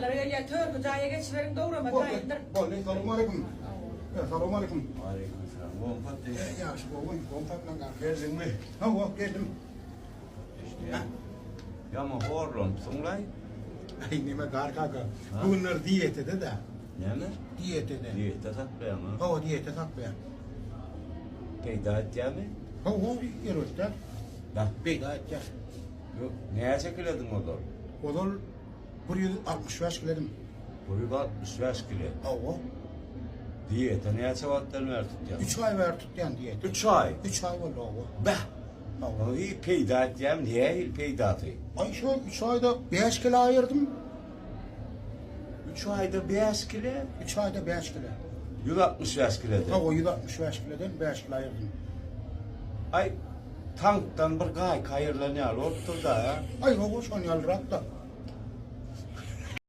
Malları ya tör kucağıya geçiverin doğrama kayındır. Selamun aleyküm. Selamun aleyküm. Aleykümselam. Oğlum Fatih. Ya şu oğlum Fatma Geldin mi? Ha geldim. İşte ya. Ya ama horlum sunlay. Ay nime gar kaka. Bunlar diyetede de. Ne mi? Diyetede. Diyette takmaya mı? Ha diyete takmaya. Peyda edeceğim mi? Ha yerötte. Da. Beyda edecek. Yok. Neye çekiledin o da? Odol buraya 65 kiledim. Buraya 65 kilo. Ha Diyete neye çavatlar ver tutacağım? 3 ay ver tutyan diyete. 3 ay. 3 ay oldu o. Be. O iyi peyda edeceğim. Niye iyi peyda atayım? Ay şu 3 ayda 5 kilo ayırdım. 3 ayda 5 kilo. 3 ayda 5 kilo. 165 kilo de. Ha o 165 kilodan 5 kilo ayırdım. Ay tanktan bir kayırla ne al otur da ya. Ay o şu an yalrak da.